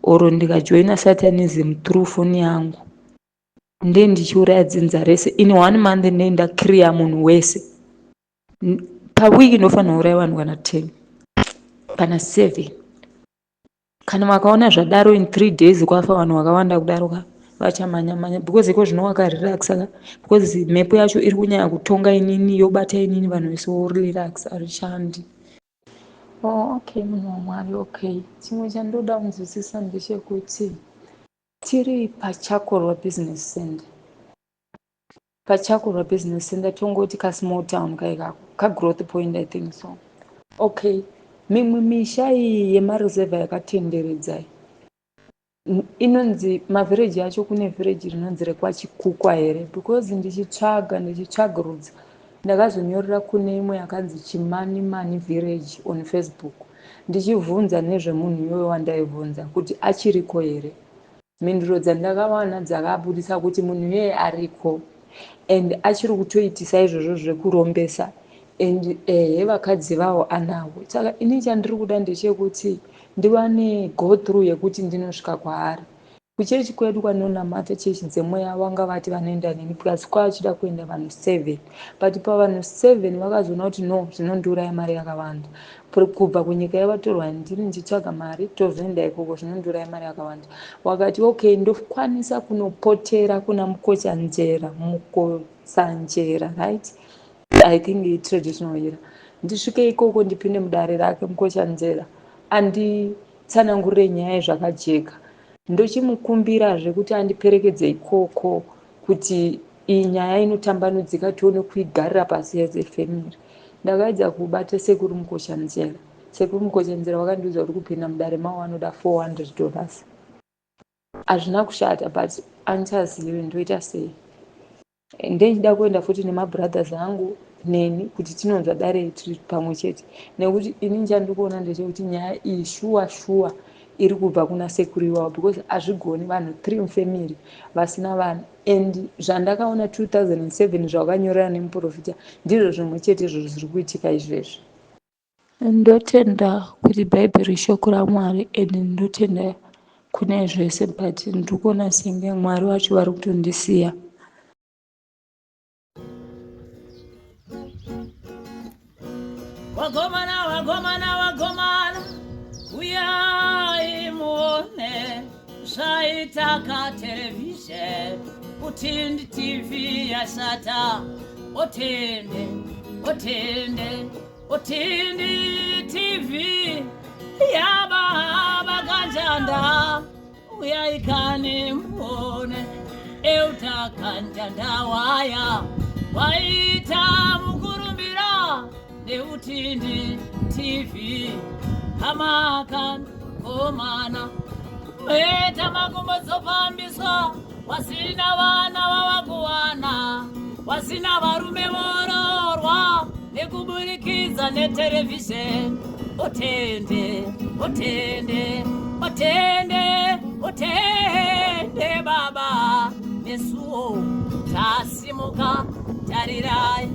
oro ndikajoina satanism through phone yangu ndichiuraya dzinza rese. In 1 month ndakiriya munhu wese. Pawiki ndofanira kuuraya vanhu kana 10 kana 7. Kana vakaona zvadaro in 3 days kwafa vanhu vakawanda kudaroka vachamanya because iko zvino wakarelaxa, because mhepo yacho iri kunyanya kutonga inini yobata inini, vanhu vese vorelaxa, harishandi. Okay munhu waMwari. Okay, chimwe chandoda kunzwisisa ndechekuti tiri paChakorwa Business Center. PaChakorwa Business Center tongoti kasmall town kaikako, kaGrowth Point I think so. Okay, mimwe misha iyi yemareserva yakatenderedzai inonzi mavhiriji acho, kune vhiriji rinonzi rekwaChikukwa here? Because ndichitsvagurudza ndakazonyorera kune imwe yakanzi Chimanimani village on Facebook ndichibvunza nezvemunhu iyoyo wandaibvunza kuti achiriko here. Mhinduro dzandakawana dzakabudisa kuti munhu iyeye ariko and achiri kutoitisa izvozvo zvekurombesa, and vakadzi vavo anawo. Saka ini chandiri kuda ndechekuti ndiwane go through yekuti ndinosvika kwaari. kuchechi kwedu kwanonamata chechi dzemweya wanga vati vanoenda neni because kwachida kuenda vanhu 7 but pavanhu 7 vakazoona kuti no zvinondiuraya mari yakawanda kubva kunyika yavatorwa ndiri ndichitsvaga mari tozoenda ikoko zvinondiuraya mari yakawanda. Wakati okay ndokwanisa kunopotera kuna mukochanjera right, I think i-traditional here. Ndisvike ikoko ndipinde mudare rake mukochanjera anditsanangurire nyaya zvakajeka, ndochimukumbirazve kuti andiperekedze ikoko kuti iyi nyaya inotambanudzika tione kuigarira pasi as a family. Ndakaedza kubata sekuru mukochanjera. Sekuru mukochanjera wakandiudza kuti kupinda mudare mavo anoda $400. Hazvina kushata but andichazivi ndoita sei. Ndechida kuenda futi nemabrothers angu neni kuti tinonzwa dare tiri pamwe chete, nekuti ini ndichandikuona ndechekuti nyaya iyi shuwa iri kubva kuna sekuru iwavo because hazvigoni vanhu 3 mufamily vasina vana. And zvandakaona 2007 zvavakanyorera nemuprofita ndizvo zvimwe chete izvo zviri kuitika izvezvi. Ndotenda kuti bhaibheri ishoko raMwari and ndotenda kune zvese but ndikuona senge Mwari wacho vari kutondisiya. Wagomana uyai muone zvaitaka television Utindi TV yashata Utindi TV yaba kanjanda uyai kane muone eutaka njanda waya waita mukurumbira Utindi TV amakan komana eta makumbo zopambiswa wasina vana vavakuwana wasina varume vororwa nekuburikiza netelevisheni utende baba nesuo tasimuka tarirai